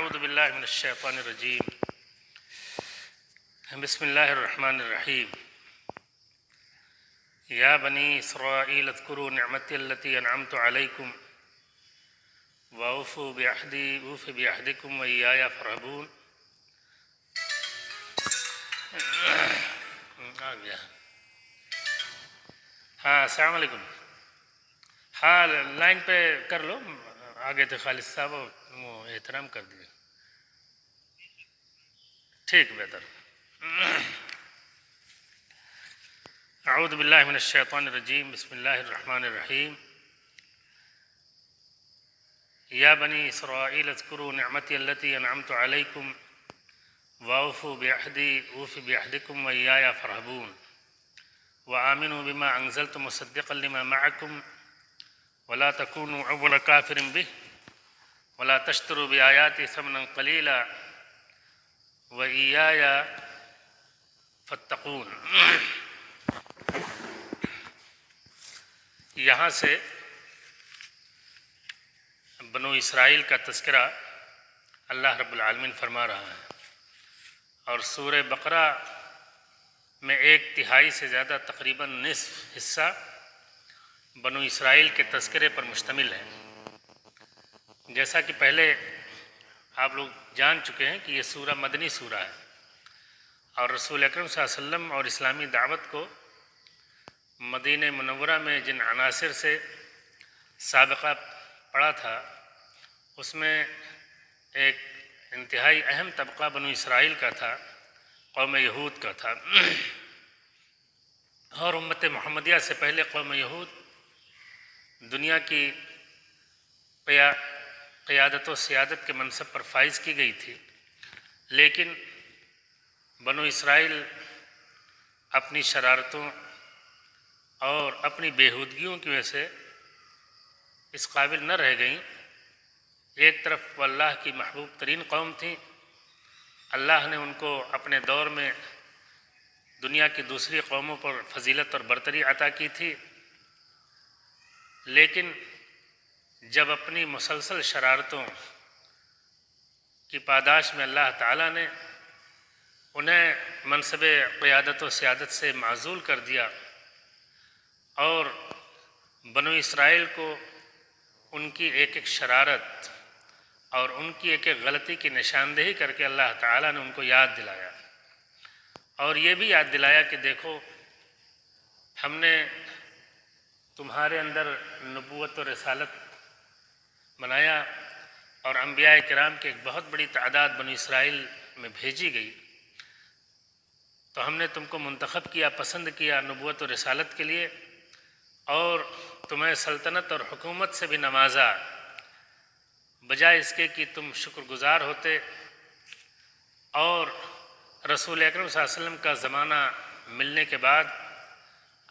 اعوذ باللہ من الشیطان الرجیم بسم اللہ الرحمن الرحیم یا بنی اسرائیل اذکروا نعمتی التی انعمت علیکم واوفوا بعہدی اوف بعہدکم وایای فارہبون۔ آ گیا۔ ہاں السلام علیکم۔ ہاں لائن پہ کر لو، آگے تھے خالد صاحب، وہ احترام کر دیے، ٹھیک بہتر۔ اعوذ باللہ من الشیطان الرجیم بسم اللہ الرحمن الرحیم یا بنی اسرائیل اذکروا نعمتی التی انعمت علیکم واوفوا بعہدی اوف بعہدکم وایای فارہبون وآمنوا بما انزلت مصدقا لما معکم ولا تکونوا اول کافر بہ ولا تشتروا بآیاتی ثمنا قلیلا وایای فاتقون۔ یہاں سے بنو اسرائیل کا تذکرہ اللہ رب العالمین فرما رہا ہے، اور سورہ بقرہ میں 1/3 سے زیادہ تقریباً نصف حصہ بنو اسرائیل کے تذکرے پر مشتمل ہے۔ جیسا کہ پہلے آپ لوگ جان چکے ہیں کہ یہ سورہ مدنی سورہ ہے، اور رسول اکرم صلی اللہ علیہ وسلم اور اسلامی دعوت کو مدینہ منورہ میں جن عناصر سے سابقہ پڑا تھا، اس میں ایک انتہائی اہم طبقہ بنو اسرائیل کا تھا، قوم یہود کا تھا، اور امت محمدیہ سے پہلے قوم یہود دنیا کی قیادت و سیادت کے منصب پر فائز کی گئی تھی، لیکن بنو اسرائیل اپنی شرارتوں اور اپنی بےہودگیوں کی وجہ سے اس قابل نہ رہ گئیں۔ ایک طرف وہ اللہ کی محبوب ترین قوم تھیں، اللہ نے ان کو اپنے دور میں دنیا کی دوسری قوموں پر فضیلت اور برتری عطا کی تھی، لیکن جب اپنی مسلسل شرارتوں کی پاداش میں اللہ تعالیٰ نے انہیں منصب قیادت و سیادت سے معزول کر دیا، اور بنو اسرائیل کو ان کی ایک ایک شرارت اور ان کی ایک ایک غلطی کی نشاندہی کر کے اللہ تعالیٰ نے ان کو یاد دلایا، اور یہ بھی یاد دلایا کہ دیکھو، ہم نے تمہارے اندر نبوت و رسالت بنایا، اور انبیاء کرام کی ایک بہت بڑی تعداد بنو اسرائیل میں بھیجی گئی، تو ہم نے تم کو منتخب کیا، پسند کیا نبوت و رسالت کے لیے، اور تمہیں سلطنت اور حکومت سے بھی نوازا، بجائے اس کے کہ تم شکر گزار ہوتے اور رسول اکرم صلی اللہ علیہ وسلم کا زمانہ ملنے کے بعد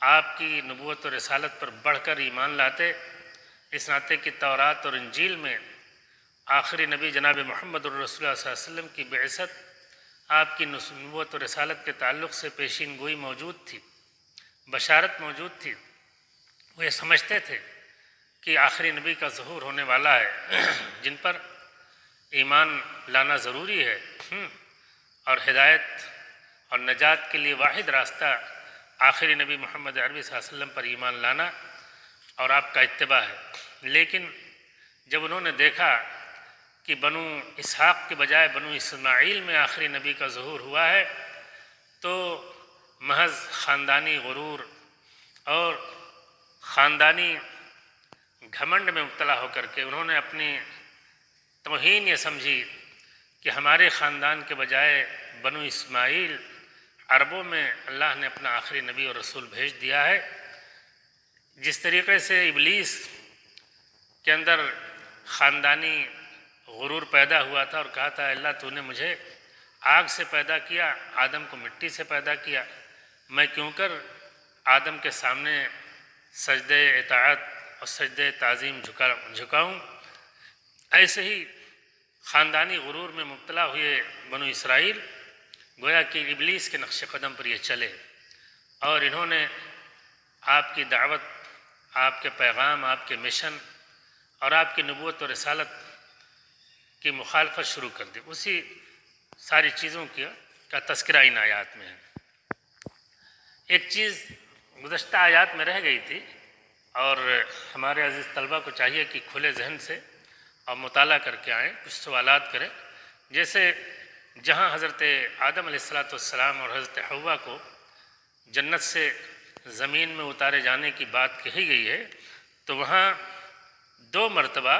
آپ کی نبوت و رسالت پر بڑھ کر ایمان لاتے، اس ناطے کی تورات اور انجیل میں آخری نبی جناب محمد الرسول اللہ صلی اللہ علیہ وسلم کی بعثت، آپ کی نبوت و رسالت کے تعلق سے پیشین گوئی موجود تھی، بشارت موجود تھی۔ وہ یہ سمجھتے تھے کہ آخری نبی کا ظہور ہونے والا ہے، جن پر ایمان لانا ضروری ہے، اور ہدایت اور نجات کے لیے واحد راستہ آخری نبی محمد عربی صلی اللہ علیہ وسلم پر ایمان لانا اور آپ کا اتباع ہے۔ لیکن جب انہوں نے دیکھا کہ بنو اسحاق کے بجائے بنو اسماعیل میں آخری نبی کا ظہور ہوا ہے، تو محض خاندانی غرور اور خاندانی گھمنڈ میں مبتلا ہو کر کے انہوں نے اپنی توہین یہ سمجھی کہ ہمارے خاندان کے بجائے بنو اسماعیل عربوں میں اللہ نے اپنا آخری نبی اور رسول بھیج دیا ہے۔ جس طریقے سے ابلیس کے اندر خاندانی غرور پیدا ہوا تھا اور کہا تھا اللہ تو نے مجھے آگ سے پیدا کیا، آدم کو مٹی سے پیدا کیا، میں کیوں کر آدم کے سامنے سجدہ اطاعت اور سجدہ تعظیم جھکاؤں۔ ایسے ہی خاندانی غرور میں مبتلا ہوئے بنو اسرائیل گویا کہ ابلیس کے نقش قدم پر یہ چلے، اور انہوں نے آپ کی دعوت، آپ کے پیغام، آپ کے مشن اور آپ کی نبوت و رسالت کی مخالفت شروع کر دی۔ اسی ساری چیزوں کا تذکرہ ان آیات میں ہے۔ ایک چیز گزشتہ آیات میں رہ گئی تھی، اور ہمارے عزیز طلبہ کو چاہیے کہ کھلے ذہن سے اور مطالعہ کر کے آئیں، کچھ سوالات کریں۔ جیسے جہاں حضرت آدم علیہ السلام اور حضرت حوا کو جنت سے زمین میں اتارے جانے کی بات کہی گئی ہے، تو وہاں 2 مرتبہ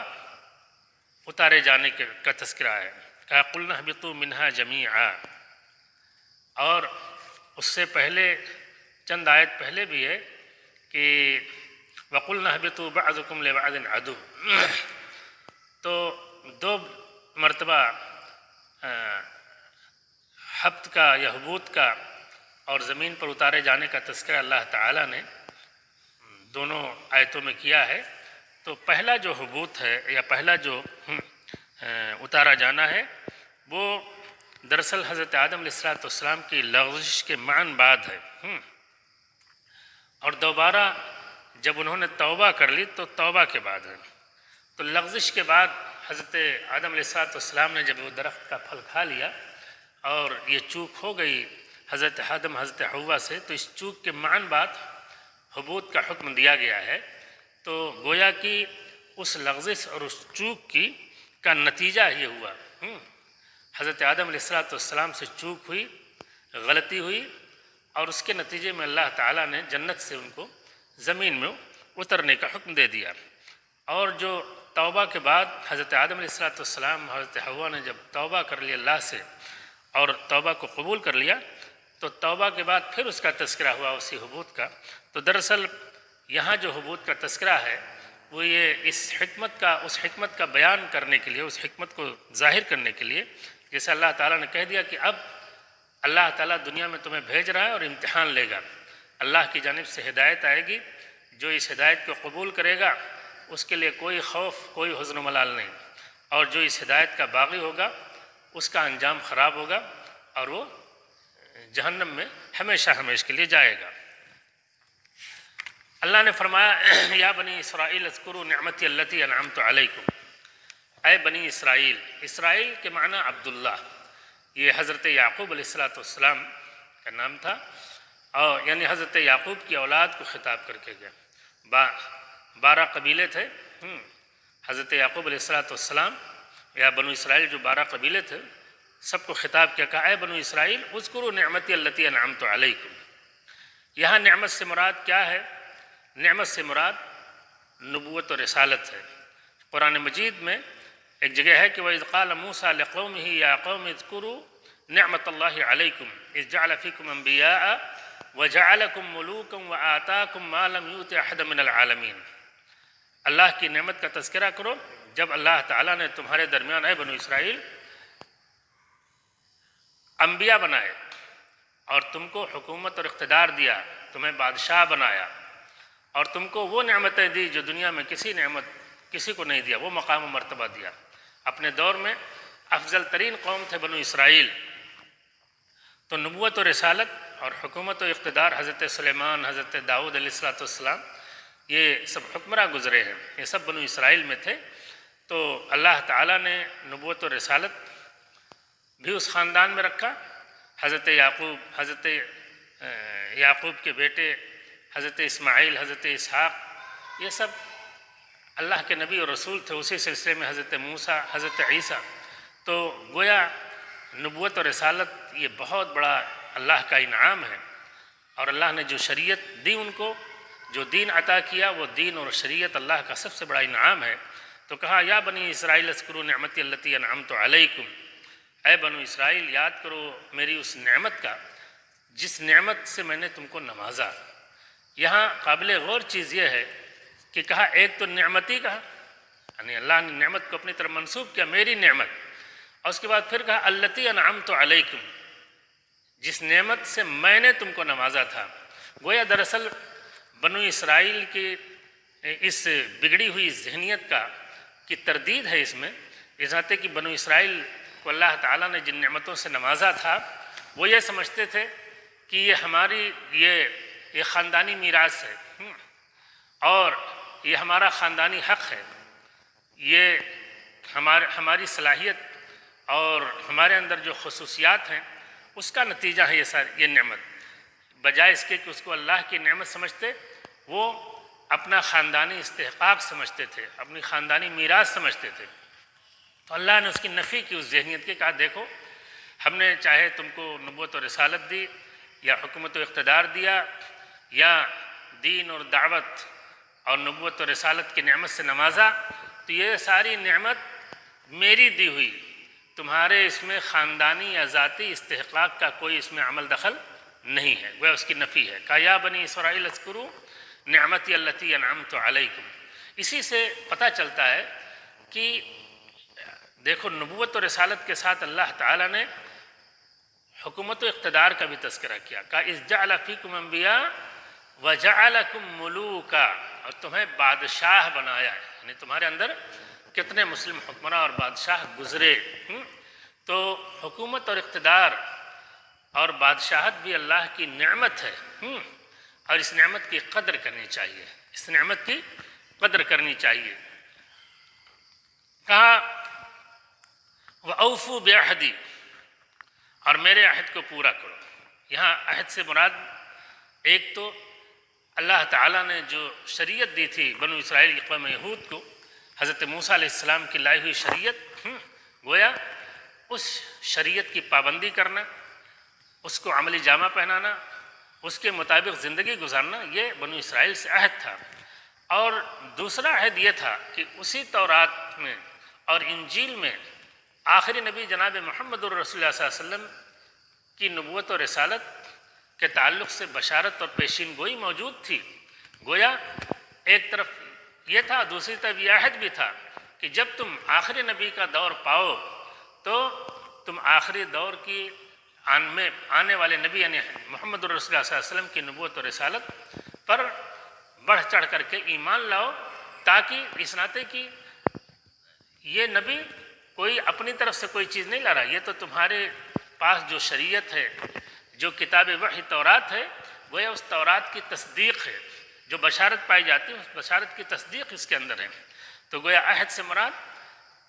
اتارے جانے کا تذکرہ ہے۔ کہا قُلْنَا اهْبِطُوا مِنْهَا جَمِيعًا، اور اس سے پہلے چند آیت پہلے بھی ہے کہ وَقُلْنَا اهْبِطُوا بَعْضُكُمْ لِبَعْضٍ عَدُوٌّ، تو 2 مرتبہ حبط کا یا حبوط کا اور زمین پر اتارے جانے کا تذکرہ اللہ تعالیٰ نے دونوں آیتوں میں کیا ہے۔ تو پہلا جو حبوط ہے یا پہلا جو اتارا جانا ہے، وہ دراصل حضرت آدم علیہ السلام کی لغزش کے معاً بعد ہے، اور دوبارہ جب انہوں نے توبہ کر لی تو توبہ کے بعد ہے۔ تو لغزش کے بعد حضرت آدم علیہ السلام نے جب وہ درخت کا پھل کھا لیا اور یہ چوک ہو گئی حضرت آدم حضرت حوا سے، تو اس چوک کے معاً بعد حبوط کا حکم دیا گیا ہے۔ تو گویا کہ اس لغزش اور اس چوک کا نتیجہ یہ ہوا، حضرت آدم علیہ السلام سے چوک ہوئی، غلطی ہوئی، اور اس کے نتیجے میں اللہ تعالیٰ نے جنت سے ان کو زمین میں اترنے کا حکم دے دیا۔ اور جو توبہ کے بعد حضرت آدم علیہ السلام حضرت حوا نے جب توبہ کر لی اللہ سے اور توبہ کو قبول کر لیا، تو توبہ کے بعد پھر اس کا تذکرہ ہوا اسی حبوط کا۔ تو دراصل یہاں جو حبوط کا تذکرہ ہے وہ یہ اس حکمت کا بیان کرنے کے لیے، اس حکمت کو ظاہر کرنے کے لیے، جیسے اللہ تعالیٰ نے کہہ دیا کہ اب اللہ تعالیٰ دنیا میں تمہیں بھیج رہا ہے اور امتحان لے گا۔ اللہ کی جانب سے ہدایت آئے گی، جو اس ہدایت کو قبول کرے گا اس کے لیے کوئی خوف، کوئی حزن و ملال نہیں، اور جو اس ہدایت کا باغی ہوگا اس کا انجام خراب ہوگا اور وہ جہنم میں ہمیشہ ہمیشہ کے لیے جائے گا۔ اللہ نے فرمایا یا بنی اسرائیل اذکروا نعمتی التی انعمت علیکم، اے بنی اسرائیل، اسرائیل کے معنی عبداللہ، یہ حضرت یعقوب علیہ السلام کا نام تھا، اور یعنی حضرت یعقوب کی اولاد کو خطاب کر کے گیا۔ 12 قبیلے تھے، حضرت یعقوب علیہ السلام یا بنو اسرائیل جو 12 قبیلے تھے سب کو خطاب کیا، کہا اے بنو اسرائیل اذکروا نعمتی التی انعمت علیکم۔ یہاں نعمت سے مراد کیا ہے؟ نعمت سے مراد نبوت و رسالت ہے۔ قرآن مجید میں ایک جگہ ہے کہ وَإِذْ قَالَ مُوسَىٰ لِقَوْمِهِ يَا قَوْمِ اذْكُرُوا نِعْمَةَ اللَّهِ عَلَيْكُمْ إِذْ جَعَلَ فِيكُمْ أَنْبِيَاءَ وَجَعَلَكُمْ مُلُوكًا وَآتَاكُمْ مَا لَمْ يُؤْتِ أَحَدًا مِنَ الْعَالَمِينَ۔ اللہ کی نعمت کا تذکرہ کرو جب اللہ تعالیٰ نے تمہارے درمیان اے بنو اسرائیل انبیاء بنائے اور تم کو حکومت اور اقتدار دیا، تمہیں بادشاہ بنایا، اور تم کو وہ نعمتیں دی جو دنیا میں کسی کو نہیں دیا، وہ مقام و مرتبہ دیا۔ اپنے دور میں افضل ترین قوم تھے بنو اسرائیل، تو نبوت و رسالت اور حکومت و اقتدار حضرت سلیمان، حضرت داؤد علیہ السلام، یہ سب حکمراں گزرے ہیں، یہ سب بنو اسرائیل میں تھے۔ تو اللہ تعالیٰ نے نبوت و رسالت بھی اس خاندان میں رکھا۔ حضرت یعقوب کے بیٹے حضرت اسماعیل، حضرت اسحاق، یہ سب اللہ کے نبی اور رسول تھے۔ اسی سلسلے میں حضرت موسیٰ، حضرت عیسیٰ۔ تو گویا نبوت اور رسالت یہ بہت بڑا اللہ کا انعام ہے، اور اللہ نے جو شریعت دی ان کو، جو دین عطا کیا، وہ دین اور شریعت اللہ کا سب سے بڑا انعام ہے۔ تو کہا یا بنی اسرائیل اذکروا نعمتی التی انعمت علیکم، اے بنو اسرائیل یاد کرو میری اس نعمت کا جس نعمت سے میں نے تم کو نوازا۔ یہاں قابل غور چیز یہ ہے کہ کہا ایک تو نعمتی کہا، یعنی اللہ نے نعمت کو اپنی طرف منسوب کیا، میری نعمت، اور اس کے بعد پھر کہا التی انعمت علیکم، جس نعمت سے میں نے تم کو نوازا تھا۔ گویا دراصل بنو اسرائیل کی اس بگڑی ہوئی ذہنیت کی تردید ہے اس میں، اس ناطے کہ بنو اسرائیل کو اللہ تعالیٰ نے جن نعمتوں سے نوازا تھا وہ یہ سمجھتے تھے کہ یہ ہماری یہ خاندانی میراث ہے، اور یہ ہمارا خاندانی حق ہے، یہ ہماری صلاحیت اور ہمارے اندر جو خصوصیات ہیں اس کا نتیجہ ہے یہ نعمت۔ بجائے اس کے کہ اس کو اللہ کی نعمت سمجھتے، وہ اپنا خاندانی استحقاق سمجھتے تھے، اپنی خاندانی میراث سمجھتے تھے۔ تو اللہ نے اس کی نفی کی، اس ذہنیت کی، کہا دیکھو ہم نے چاہے تم کو نبوت و رسالت دی یا حکومت و اقتدار دیا یا دین اور دعوت اور نبوت و رسالت کی نعمت سے نوازا، تو یہ ساری نعمت میری دی ہوئی، تمہارے اس میں خاندانی یا ذاتی استحقاق کا کوئی اس میں عمل دخل نہیں ہے۔ وہ اس کی نفی ہے۔ کہا یا بنی اسرائیل اذکروا نعمتی التی انعمت علیکم۔ اسی سے پتہ چلتا ہے کہ دیکھو نبوت و رسالت کے ساتھ اللہ تعالیٰ نے حکومت و اقتدار کا بھی تذکرہ کیا۔ کہا اذ جعل فیکم انبیاء وجعلکم ملوکا، اور تمہیں بادشاہ بنایا ہے، یعنی تمہارے اندر کتنے مسلم حکمراں اور بادشاہ گزرے۔ تو حکومت اور اقتدار اور بادشاہت بھی اللہ کی نعمت ہے، اور اس نعمت کی قدر کرنی چاہیے، اس نعمت کی قدر کرنی چاہیے۔ کہا وَأَوْفُوا بِعَهْدِي، اور میرے عہد کو پورا کرو۔ یہاں عہد سے مراد ایک تو اللہ تعالیٰ نے جو شریعت دی تھی بنو اسرائیل کی قوم یہود کو، حضرت موسیٰ علیہ السلام کی لائی ہوئی شریعت، گویا اس شریعت کی پابندی کرنا، اس کو عملی جامہ پہنانا، اس کے مطابق زندگی گزارنا، یہ بنو اسرائیل سے عہد تھا۔ اور دوسرا عہد یہ تھا کہ اسی تورات میں اور انجیل میں آخری نبی جناب محمد الرسول اللہ صلی اللہ علیہ وسلم کی نبوت و رسالت کے تعلق سے بشارت اور پیشین گوئی موجود تھی۔ گویا ایک طرف یہ تھا، دوسری طرف یہ عہد بھی تھا کہ جب تم آخری نبی کا دور پاؤ تو تم آخری دور کی میں آنے والے نبی یعنی محمد الرسول اللہ صلی اللہ علیہ وسلم کی نبوت و رسالت پر بڑھ چڑھ کر کے ایمان لاؤ، تاکہ اس ناطے کی یہ نبی کوئی اپنی طرف سے کوئی چیز نہیں لا رہا، یہ تو تمہارے پاس جو شریعت ہے، جو کتاب وحی تورات ہے، وہ اس تورات کی تصدیق ہے، جو بشارت پائی جاتی ہے اس بشارت کی تصدیق اس کے اندر ہے۔ تو گویا عہد سے مراد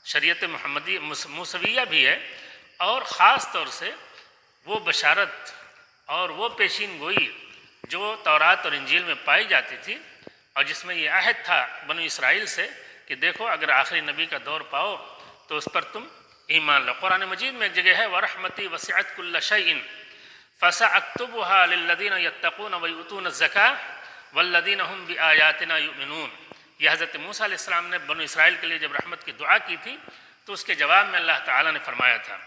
شریعت محمدی موسویہ بھی ہے، اور خاص طور سے وہ بشارت اور وہ پیشین گوئی جو تورات اور انجیل میں پائی جاتی تھی، اور جس میں یہ عہد تھا بنو اسرائیل سے کہ دیکھو اگر آخری نبی کا دور پاؤ تو اس پر تم ایمان لاؤ۔ قرآن مجید میں ایک جگہ ہے وَرَحْمَتِي وَسِعَتْ كُلَّ شَيْءٍ فَسَأَكْتُبُهَا لِلَّذِينَ يَتَّقُونَ وَيُؤْتُونَ الزَّكَاةَ وَالَّذِينَ هُمْ بِآيَاتِنَا يُؤْمِنُونَ۔ یہ حضرت موسیٰ علیہ السلام نے بنو اسرائیل کے لیے جب رحمت کی دعا کی تھی تو اس کے جواب میں اللہ تعالیٰ نے فرمایا تھا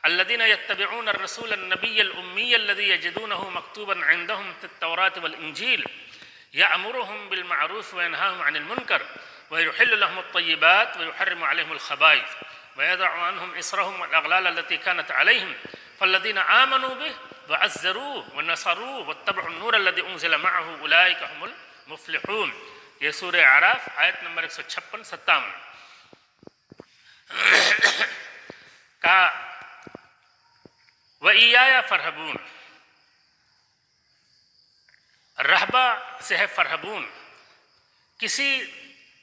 الذين يتبعون الرسول النبي الأمي الذي يجدونه مكتوبا عندهم في التوراة والإنجيل يأمرهم بالمعروف وينهاهم عن المنكر ويحل لهم الطيبات ويحرم عليهم الخبائث ويضع عنهم إصرهم والأغلال التي كانت عليهم فالذين آمنوا به وعزروه ونصروه واتبعوا النور الذي أنزل معه أولئك هم المفلحون۔ یہ سورہ اعراف آیت نمبر 156-57 کا وَإِيَّايَ فَارْهَبُونَ، رہبہ سے ہے فرہبون، کسی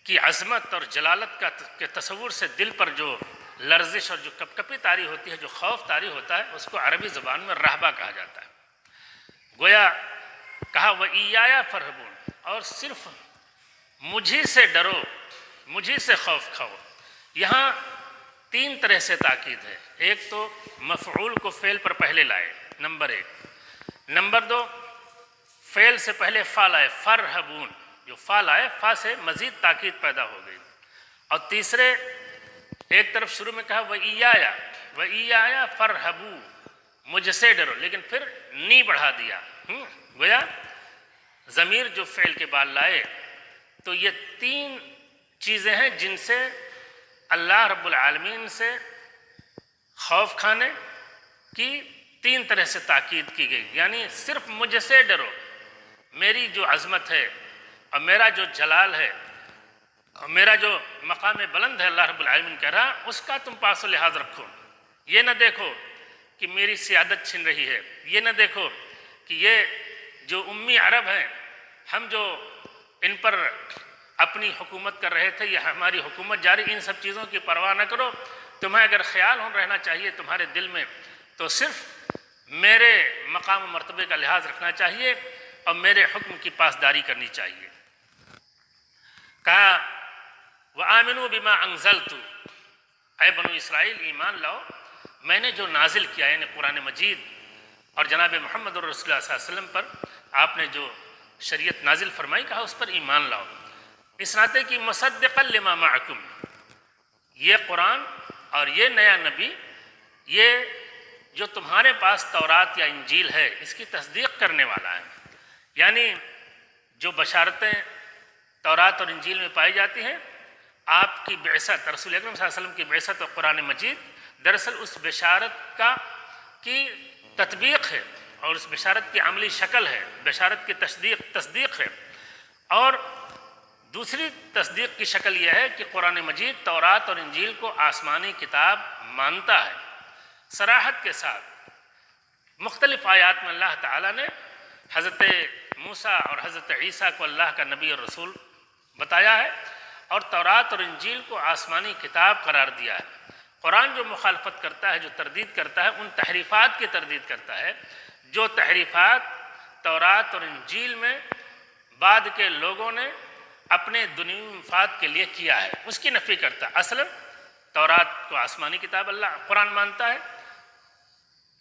کی عظمت اور جلالت کے تصور سے دل پر جو لرزش اور جو کپکپی طاری ہوتی ہے، جو خوف طاری ہوتا ہے، اس کو عربی زبان میں رہبہ کہا جاتا ہے۔ گویا کہا وَإِيَّايَ فَارْهَبُونَ، اور صرف مجھی سے ڈرو، مجھی سے خوف کھاؤ۔ یہاں تین طرح سے تاکید ہے، ایک تو مفعول کو فعل پر پہلے لائے، نمبر ایک، نمبر دو فعل سے پہلے فا لائے، فرہبون، جو فا لائے فا سے مزید تاکید پیدا ہو گئی، اور تیسرے ایک طرف شروع میں کہا وَإِيَّايَ فَارْهَبُوا، مجھ سے ڈرو، لیکن پھر نی بڑھا دیا۔ گویا ضمیر جو فعل کے بعد لائے، تو یہ تین چیزیں ہیں جن سے اللہ رب العالمین سے خوف کھانے کی تین طرح سے تاکید کی گئی، یعنی صرف مجھ سے ڈرو، میری جو عظمت ہے اور میرا جو جلال ہے اور میرا جو مقام بلند ہے اللہ رب العالمین کہہ رہا، اس کا تم پاس و لحاظ رکھو۔ یہ نہ دیکھو کہ میری سیادت چھن رہی ہے، یہ نہ دیکھو کہ یہ جو امی عرب ہیں، ہم جو ان پر اپنی حکومت کر رہے تھے، یہ ہماری حکومت جاری، ان سب چیزوں کی پرواہ نہ کرو، تمہیں اگر خیال رہنا چاہیے تمہارے دل میں تو صرف میرے مقام و مرتبے کا لحاظ رکھنا چاہیے اور میرے حکم کی پاسداری کرنی چاہیے۔ کہا وَآمِنُوا بِمَا أَنزَلْتُ، اے بنو اسرائیل ایمان لاؤ میں نے جو نازل کیا یعنی قرآن مجید اور جناب محمد رسول اللہ صلی اللہ علیہ وسلم پر آپ نے جو شریعت نازل فرمائی، کہا اس پر ایمان لاؤ، اس ناطے کی مصدقا لما معکم، یہ قرآن اور یہ نیا نبی یہ جو تمہارے پاس تورات یا انجیل ہے اس کی تصدیق کرنے والا ہے۔ یعنی جو بشارتیں تورات اور انجیل میں پائی جاتی ہیں، آپ کی بعثت رسول اکرم صلی اللہ علیہ وسلم کی بعثت اور قرآن مجید دراصل اس بشارت کی تطبیق ہے اور اس بشارت کی عملی شکل ہے، بشارت کی تصدیق ہے۔ اور دوسری تصدیق کی شکل یہ ہے کہ قرآن مجید تورات اور انجیل کو آسمانی کتاب مانتا ہے۔ صراحت کے ساتھ مختلف آیات میں اللہ تعالیٰ نے حضرت موسیٰ اور حضرت عیسیٰ کو اللہ کا نبی اور رسول بتایا ہے اور تورات اور انجیل کو آسمانی کتاب قرار دیا ہے۔ قرآن جو مخالفت کرتا ہے، جو تردید کرتا ہے، ان تحریفات کی تردید کرتا ہے جو تحریفات تورات اور انجیل میں بعد کے لوگوں نے اپنے دنیوی مفاد کے لیے کیا ہے، اس کی نفی کرتا ہے۔ اصلاً تورات کو آسمانی کتاب اللہ قرآن مانتا ہے،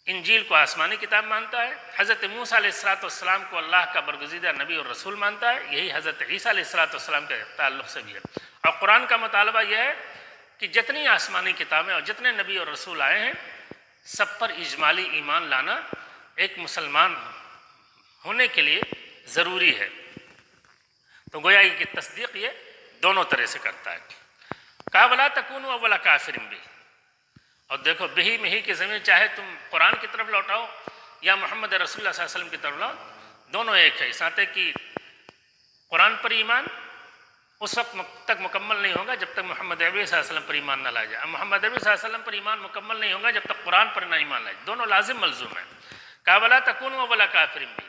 انجیل کو آسمانی کتاب مانتا ہے، حضرت موسیٰ علیہ السلام کو اللہ کا برگزیدہ نبی اور رسول مانتا ہے، یہی حضرت عیسیٰ علیہ السلام کے تعلق سے بھی ہے۔ اور قرآن کا مطالبہ یہ ہے کہ جتنی آسمانی کتابیں اور جتنے نبی اور رسول آئے ہیں سب پر اجمالی ایمان لانا ایک مسلمان ہونے کے لیے ضروری ہے۔ تو گویا کہ تصدیق یہ دونوں طرح سے کرتا ہے۔ کہا وَلَا تَكُونُوا أَوَّلَ كَافِرٍ بِهِ، اور دیکھو بہی مہی کی زمین چاہے تم قرآن کی طرف لوٹاؤ یا محمد رسول اللہ صلی اللہ علیہ وسلم کی طرف لوٹاؤ، دونوں ایک ہے۔ اس ناطے کی قرآن پر ایمان اس وقت تک مکمل نہیں ہوگا جب تک محمد عربی صلی اللہ علیہ وسلم پر ایمان نہ لایا جائے، محمد عربی صلی اللہ علیہ وسلم پر ایمان مکمل نہیں ہوگا جب تک قرآن پر نہ ایمان لائے، دونوں لازم ملزوم ہیں۔ کہا وَلَا تَكُونُوا أَوَّلَ كَافِرٍ بِهِ،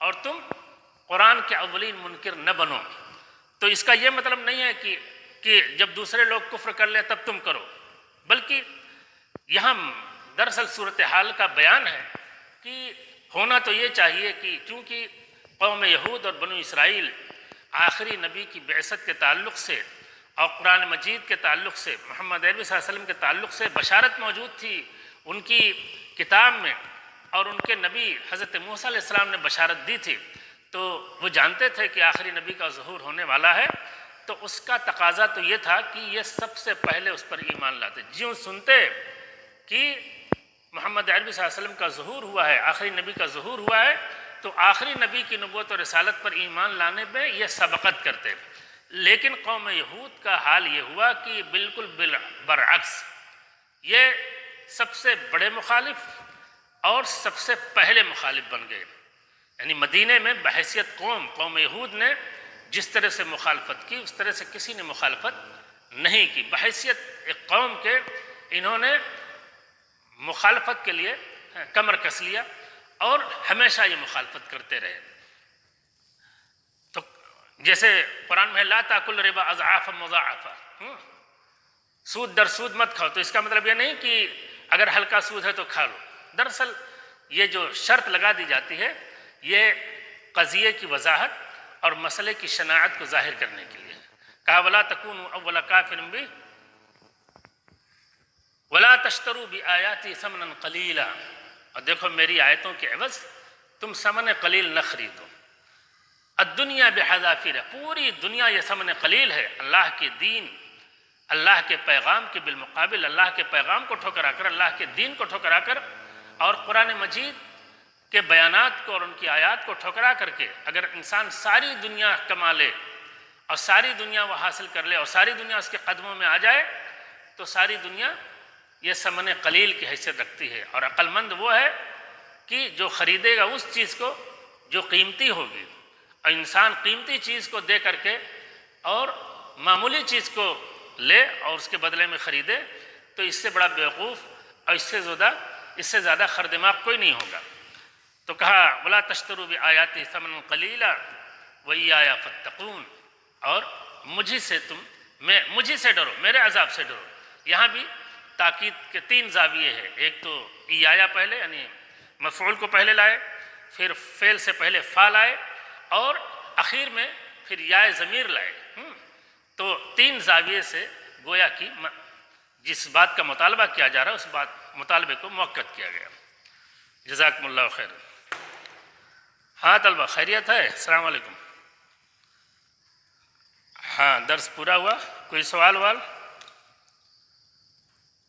اور تم قرآن کے اولین منکر نہ بنو۔ تو اس کا یہ مطلب نہیں ہے کہ جب دوسرے لوگ کفر کر لیں تب تم کرو، بلکہ یہاں دراصل صورتحال کا بیان ہے کہ ہونا تو یہ چاہیے کہ چونکہ قوم یہود اور بنو اسرائیل آخری نبی کی بعثت کے تعلق سے اور قرآن مجید کے تعلق سے، محمد عربی صلی اللہ علیہ وسلم کے تعلق سے بشارت موجود تھی ان کی کتاب میں، اور ان کے نبی حضرت موسیٰ علیہ السلام نے بشارت دی تھی، تو وہ جانتے تھے کہ آخری نبی کا ظہور ہونے والا ہے، تو اس کا تقاضا تو یہ تھا کہ یہ سب سے پہلے اس پر ایمان لاتے۔ جیوں سنتے کہ محمد عربی صلی اللہ علیہ وسلم کا ظہور ہوا ہے، آخری نبی کا ظہور ہوا ہے، تو آخری نبی کی نبوت اور رسالت پر ایمان لانے میں یہ سبقت کرتے۔ لیکن قوم یہود کا حال یہ ہوا کہ بالکل برعکس، یہ سب سے بڑے مخالف اور سب سے پہلے مخالف بن گئے۔ یعنی مدینے میں بحیثیت قوم یہود نے جس طرح سے مخالفت کی اس طرح سے کسی نے مخالفت نہیں کی۔ بحیثیت ایک قوم کے انہوں نے مخالفت کے لیے کمر کس لیا اور ہمیشہ یہ مخالفت کرتے رہے۔ تو جیسے قرآن میں لا تاکل ربا اضعافا مضاعفا، سود در سود مت کھاؤ، تو اس کا مطلب یہ نہیں کہ اگر ہلکا سود ہے تو کھا لو۔ دراصل یہ جو شرط لگا دی جاتی ہے یہ قضیے کی وضاحت اور مسئلے کی شناعت کو ظاہر کرنے کے لیے۔ کہا وَلَا تَكُونُوا أَوَّلَ كَافِرٍ بِهِ وَلَا تَشْتَرُوا بِآيَاتِي ثَمَنًا قَلِيلًا، اور دیکھو میری آیتوں کے عوض تم ثمن قلیل نہ خریدو۔ الدنیا بحذافیرہ، پوری دنیا یہ ثمن قلیل ہے، اللہ کے دین، اللہ کے پیغام کے بالمقابل اللہ کے پیغام کو ٹھکرا کر، اللہ کے دین کو ٹھکرا کر اور قرآن مجید کے بیانات کو اور ان کی آیات کو ٹھکرا کر کے اگر انسان ساری دنیا کما لے اور ساری دنیا وہ حاصل کر لے اور ساری دنیا اس کے قدموں میں آ جائے تو ساری دنیا یہ ثمن قلیل کی حیثیت رکھتی ہے۔ اور عقل مند وہ ہے کہ جو خریدے گا اس چیز کو جو قیمتی ہوگی، اور انسان قیمتی چیز کو دے کر کے اور معمولی چیز کو لے اور اس کے بدلے میں خریدے تو اس سے بڑا بیوقوف اور اس سے زیادہ خردماغ کوئی نہیں ہوگا۔ تو کہا وَلَا تَشْتَرُوا بِآيَاتِي ثَمَنًا قَلِيلًا وَإِيَّايَ فَاتَّقُونِ، اور مجھے سے ڈرو، میرے عذاب سے ڈرو۔ یہاں بھی تاکید کے 3 زاویے ہیں، ایک تو ایایا پہلے یعنی مفعول کو پہلے لائے، پھر فعل سے پہلے فا لائے، اور اخیر میں پھر یا ضمیر لائے۔ تو 3 زاویے سے گویا کہ جس بات کا مطالبہ کیا جا رہا ہے اس مطالبے کو مؤکد کیا گیا۔ جزاکم اللہ خیر۔ ہاں طلبہ خیریت ہے؟ السلام علیکم۔ ہاں درس پورا ہوا؟ کوئی سوال وال؟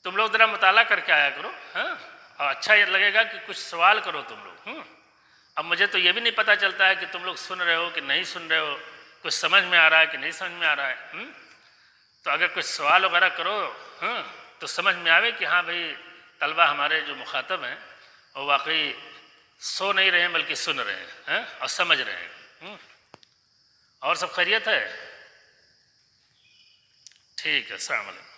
تم لوگ ذرا مطالعہ کر کے آیا کرو، ہاں، اور اچھا یہ لگے گا کہ کچھ سوال کرو تم لوگ۔ اب مجھے تو یہ بھی نہیں پتہ چلتا ہے کہ تم لوگ سن رہے ہو کہ نہیں سن رہے ہو، کچھ سمجھ میں آ رہا ہے کہ نہیں سمجھ میں آ رہا ہے۔ تو اگر کچھ سوال وغیرہ کرو تو سمجھ میں آوے کہ ہاں بھئی طلبہ ہمارے جو مخاطب ہیں وہ واقعی سو نہیں رہے ہیں بلکہ سن رہے ہیں اور سمجھ رہے ہیں۔ اور سب خیریت ہے؟ ٹھیک ہے، السلام علیکم۔